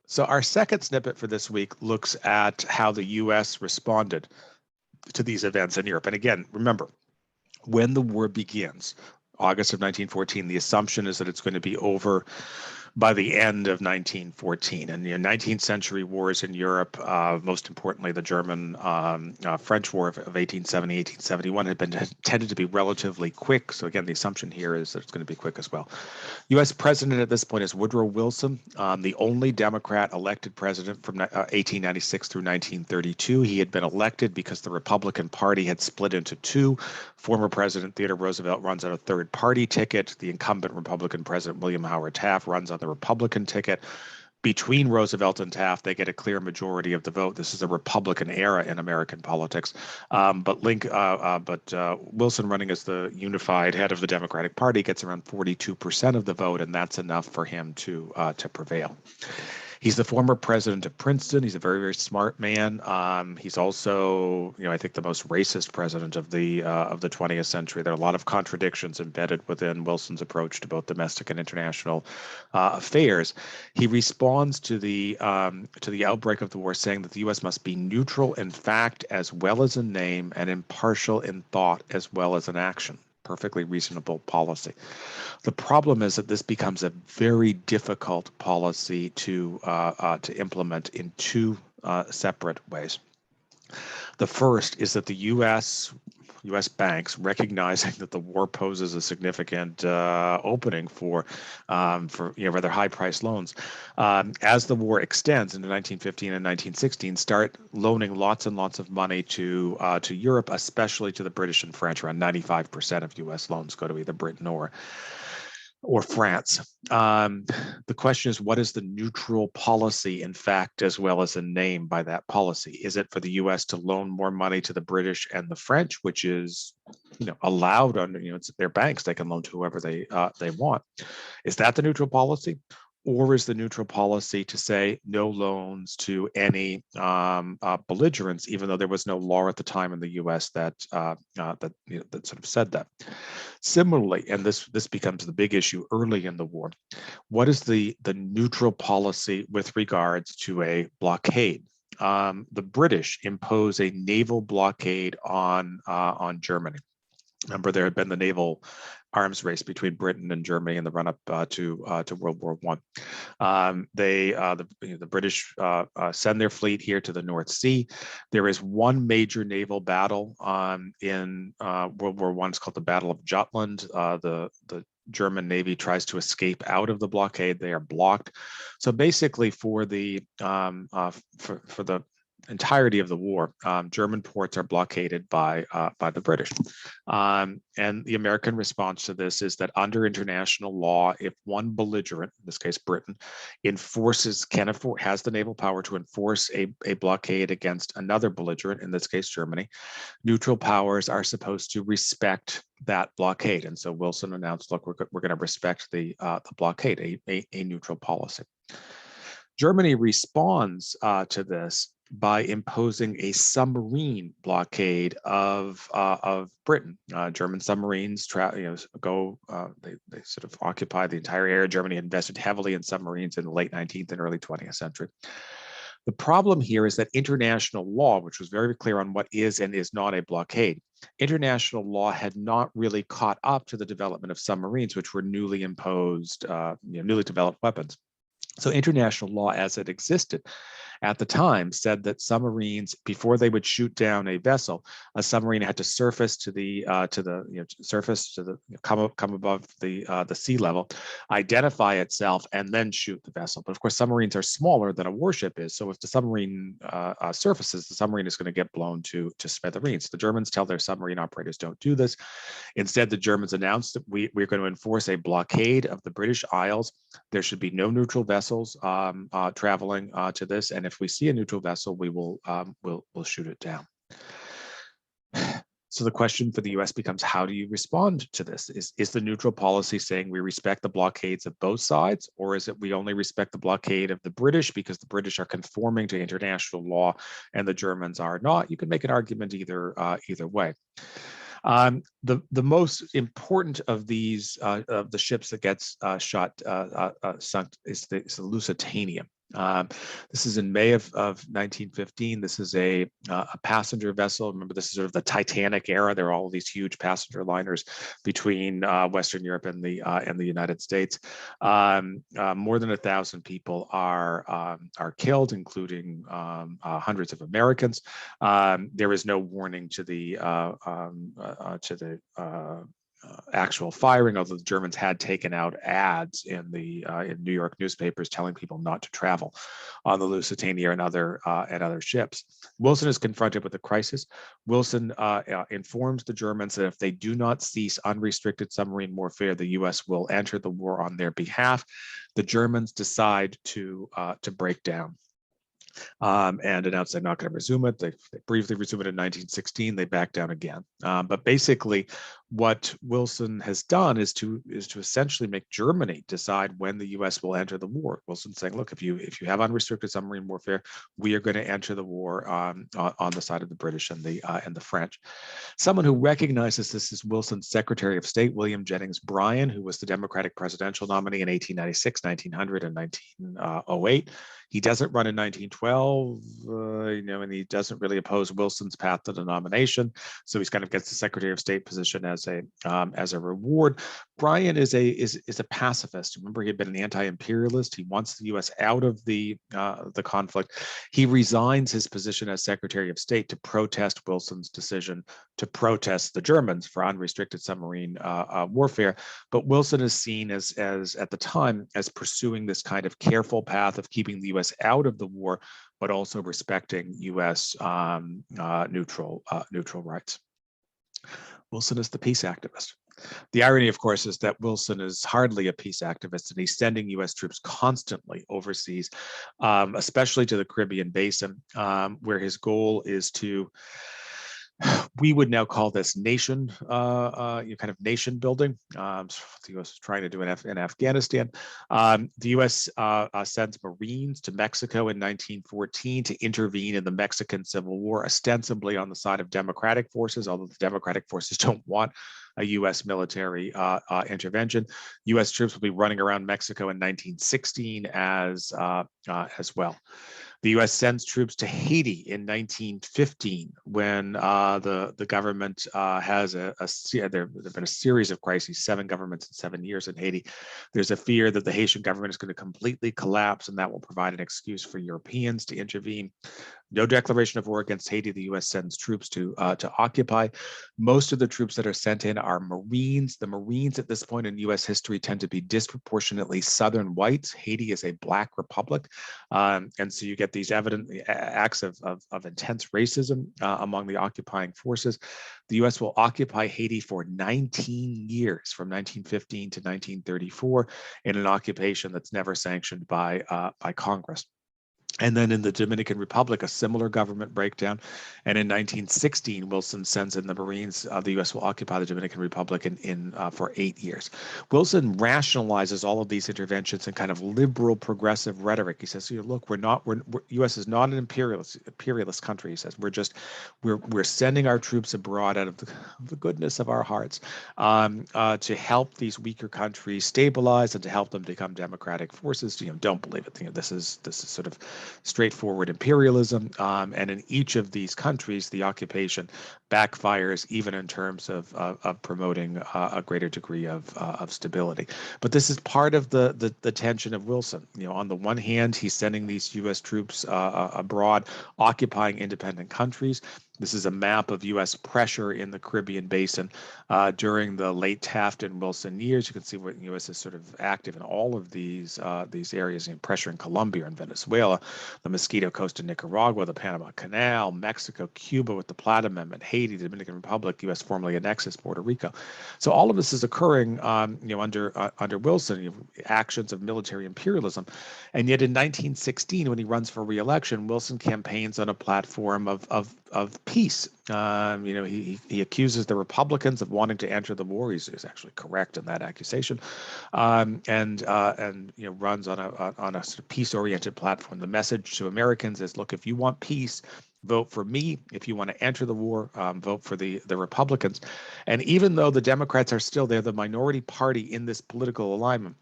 So our second snippet for this week looks at how the U.S. responded to these events in Europe. And again, remember, when the war begins, August of 1914, the assumption is that it's going to be over by the end of 1914. And the 19th century wars in Europe, most importantly, the German-French War of 1870, 1871, had been tended to be relatively quick. So again, the assumption here is that it's going to be quick as well. U.S. president at this point is Woodrow Wilson, the only Democrat elected president from 1896 through 1932. He had been elected because the Republican Party had split into two. Former President Theodore Roosevelt runs on a third party ticket. The incumbent Republican President William Howard Taft runs on the Republican ticket. Between Roosevelt and Taft, they get a clear majority of the vote. This is a Republican era in American politics. But Wilson, running as the unified head of the Democratic Party, gets around 42% of the vote, and that's enough for him to prevail. He's the former president of Princeton. He's a very, very smart man. He's also, I think, the most racist president of the 20th century. There are a lot of contradictions embedded within Wilson's approach to both domestic and international affairs. He responds to the outbreak of the war, saying that the U.S. must be neutral in fact as well as in name, and impartial in thought as well as in action. Perfectly reasonable policy. The problem is that this becomes a very difficult policy to implement in two separate ways. The first is that the U.S. banks, recognizing that the war poses a significant opening for rather high-priced loans, as the war extends into 1915 and 1916, start loaning lots and lots of money to Europe, especially to the British and French. Around 95% of U.S. loans go to either Britain or France. The question is, what is the neutral policy in fact as well as in name by that policy? Is it for the U.S. to loan more money to the British and the French, which is allowed under it's their banks, they can loan to whoever they want? Is that the neutral policy? Or is the neutral policy to say no loans to any belligerents, even though there was no law at the time in the U.S. that sort of said that? Similarly, and this becomes the big issue early in the war, what is the neutral policy with regards to a blockade? The British impose a naval blockade on Germany. Remember, there had been the naval arms race between Britain and Germany in the run-up to World War I. The British send their fleet here to the North Sea. There is one major naval battle in World War I. It's called the Battle of Jutland. The German Navy tries to escape out of the blockade. They are blocked. So basically, for the entirety of the war, German ports are blockaded by the British. And the American response to this is that under international law, if one belligerent, in this case Britain, has the naval power to enforce a blockade against another belligerent, in this case Germany, neutral powers are supposed to respect that blockade. And so Wilson announced, look, we're going to respect the blockade, a neutral policy. Germany responds to this by imposing a submarine blockade of Britain. German submarines they sort of occupy the entire area. Germany invested heavily in submarines in the late 19th and early 20th century. The problem here is that international law, which was very clear on what is and is not a blockade, international law had not really caught up to the development of submarines, which were newly imposed, newly developed weapons. So international law as it existed at the time said that submarines, before they would shoot down a vessel, a submarine had to surface come above the sea level, identify itself, and then shoot the vessel. But of course, submarines are smaller than a warship is. So if the submarine surfaces, the submarine is going to get blown to smithereens. The Germans tell their submarine operators, don't do this. Instead, the Germans announced that we're going to enforce a blockade of the British Isles. There should be no neutral vessels traveling to this, and if we see a neutral vessel, we'll shoot it down. So the question for the U.S. becomes, how do you respond to this? Is the neutral policy saying we respect the blockades of both sides, or is it we only respect the blockade of the British because the British are conforming to international law and the Germans are not? You can make an argument either way. The most important of these of the ships that gets sunk is the Lusitania. This is in May of 1915. This is a passenger vessel. Remember, this is sort of the Titanic era. There are all these huge passenger liners between Western Europe and the United States. More than 1,000 people are killed, including hundreds of Americans. There is no warning to the actual firing, although the Germans had taken out ads in New York newspapers telling people not to travel on the Lusitania and other ships. Wilson is confronted with the crisis. Wilson informs the Germans that if they do not cease unrestricted submarine warfare, the U.S. will enter the war on their behalf. The Germans decide to break down. And announced they're not going to resume it. They briefly resumed it in 1916. They back down again. But basically, what Wilson has done is to essentially make Germany decide when the U.S. will enter the war. Wilson's saying, look, if you have unrestricted submarine warfare, we are going to enter the war on the side of the British and the French. Someone who recognizes this is Wilson's Secretary of State, William Jennings Bryan, who was the Democratic presidential nominee in 1896, 1900, and 1908. He doesn't run in 1912, and he doesn't really oppose Wilson's path to the nomination. So he kind of gets the Secretary of State position as a reward. Bryan is a pacifist. Remember, he had been an anti-imperialist. He wants the U.S. out of the conflict. He resigns his position as Secretary of State to protest Wilson's decision to protest the Germans for unrestricted submarine warfare. But Wilson is seen as at the time as pursuing this kind of careful path of keeping the U.S. out of the war, but also respecting U.S. neutral rights. Wilson is the peace activist. The irony, of course, is that Wilson is hardly a peace activist, and he's sending U.S. troops constantly overseas, especially to the Caribbean Basin, where his goal is to, we would now call this nation, kind of nation building. The U.S. is trying to do in Afghanistan. The U.S. Sends Marines to Mexico in 1914 to intervene in the Mexican Civil War, ostensibly on the side of Democratic forces, although the Democratic forces don't want a U.S. military intervention. U.S. troops will be running around Mexico in 1916 as well. The U.S. sends troops to Haiti in 1915 when the government has there have been a series of crises, 7 governments in 7 years in Haiti. There's a fear that the Haitian government is going to completely collapse, and that will provide an excuse for Europeans to intervene. No declaration of war against Haiti. The U.S. sends troops to occupy. Most of the troops that are sent in are Marines. The Marines at this point in U.S. history tend to be disproportionately Southern whites. Haiti is a Black republic, and so you get these evident acts of intense racism among the occupying forces. The U.S. will occupy Haiti for 19 years, from 1915 to 1934, in an occupation that's never sanctioned by Congress. And then in the Dominican Republic, a similar government breakdown. And in 1916, Wilson sends in the Marines. The U.S. will occupy the Dominican Republic for 8 years. Wilson rationalizes all of these interventions in kind of liberal, progressive rhetoric. He says, look, U.S. is not an imperialist country. He says, we're sending our troops abroad out of the goodness of our hearts to help these weaker countries stabilize and to help them become democratic forces. Don't believe it. This is sort of straightforward imperialism, and in each of these countries, the occupation backfires, even in terms of promoting a greater degree of stability. But this is part of the tension of Wilson. On the one hand, he's sending these U.S. troops abroad, occupying independent countries. This is a map of U.S. pressure in the Caribbean Basin during the late Taft and Wilson years. You can see what U.S. is sort of active in all of these areas. Pressure in Colombia and Venezuela, the Mosquito Coast in Nicaragua, the Panama Canal, Mexico, Cuba with the Platt Amendment, Haiti, the Dominican Republic, U.S. formally annexes Puerto Rico. So all of this is occurring, under Wilson, actions of military imperialism, and yet in 1916, when he runs for re-election, Wilson campaigns on a platform of peace. He accuses the Republicans of wanting to enter the war. He's actually correct in that accusation, and runs on a sort of peace-oriented platform. The message to Americans is, look, if you want peace, vote for me. If you want to enter the war, vote for the Republicans. And even though the Democrats are still there, the minority party in this political alignment,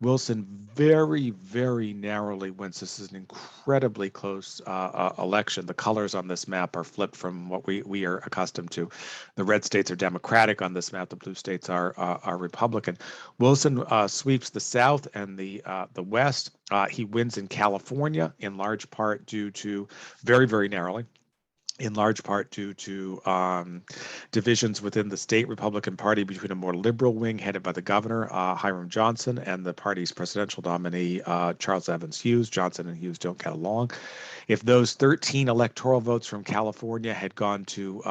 Wilson very, very narrowly wins. This is an incredibly close election. The colors on this map are flipped from what we are accustomed to. The red states are Democratic on this map. The blue states are Republican. Wilson sweeps the South and the West. He wins in California in large part due to very, very narrowly. In large part due to divisions within the state Republican Party between a more liberal wing headed by the governor, Hiram Johnson, and the party's presidential nominee, Charles Evans Hughes. Johnson and Hughes don't get along. If those 13 electoral votes from California had gone to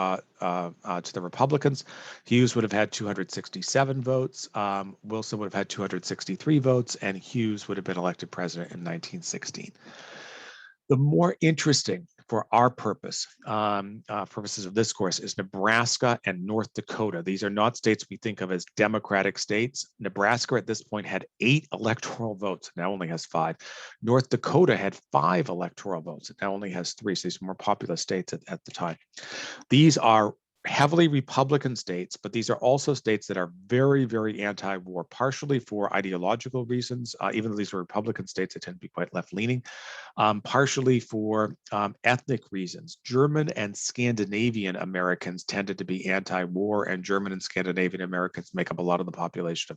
the Republicans, Hughes would have had 267 votes, Wilson would have had 263 votes, and Hughes would have been elected president in 1916. The more interesting for our purposes of this course, is Nebraska and North Dakota. These are not states we think of as Democratic states. Nebraska at this point had 8 electoral votes. It now only has 5. North Dakota had 5 electoral votes. It now only has 3. So these are more populous states at the time. These are heavily Republican states, but these are also states that are very, very anti-war, partially for ideological reasons. Even though these are Republican states, they tend to be quite left-leaning. Partially for ethnic reasons. German and Scandinavian Americans tended to be anti-war, and German and Scandinavian Americans make up a lot of the population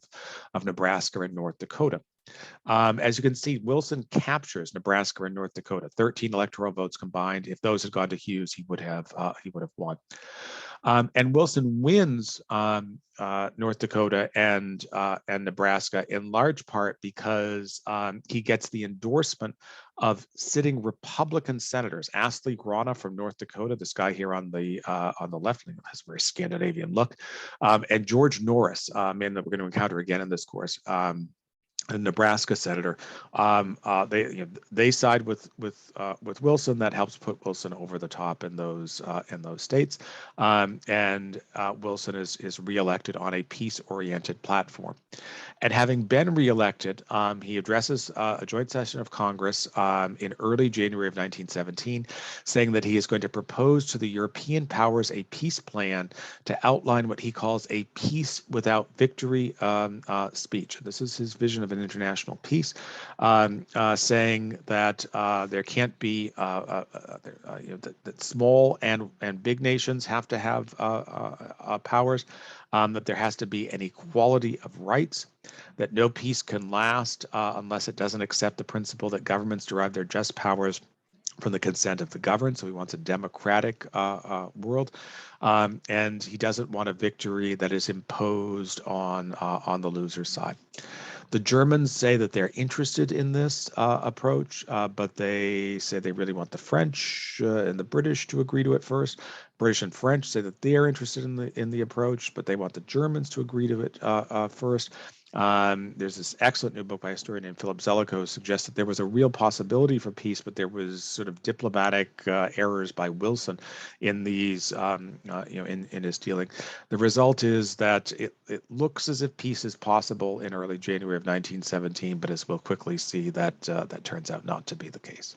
of Nebraska and North Dakota. As you can see, Wilson captures Nebraska and North Dakota, 13 electoral votes combined. If those had gone to Hughes, he would have won. And Wilson wins North Dakota and Nebraska in large part because he gets the endorsement of sitting Republican senators. Astley Grana from North Dakota, this guy here on the left, has a very Scandinavian look, and George Norris, a man that we're going to encounter again in this course. A Nebraska senator, they side with Wilson. That helps put Wilson over the top in those states, and Wilson is reelected on a peace-oriented platform. And having been reelected, he addresses a joint session of Congress in early January of 1917, saying that he is going to propose to the European powers a peace plan to outline what he calls a peace without victory speech. This is his vision of an international peace, saying that there can't be that small and big nations have to have powers, that there has to be an equality of rights, that no peace can last unless it doesn't accept the principle that governments derive their just powers from the consent of the governed. So he wants a democratic world, and he doesn't want a victory that is imposed on the loser's side. The Germans say that they're interested in this approach, but they say they really want the French and the British to agree to it first. British and French say that they're interested in the approach, but they want the Germans to agree to it first. There's this excellent new book by a historian named Philip Zelikow who suggests that there was a real possibility for peace, but there was sort of diplomatic errors by Wilson in these, in his dealing. The result is that it looks as if peace is possible in early January of 1917, but as we'll quickly see, that turns out not to be the case.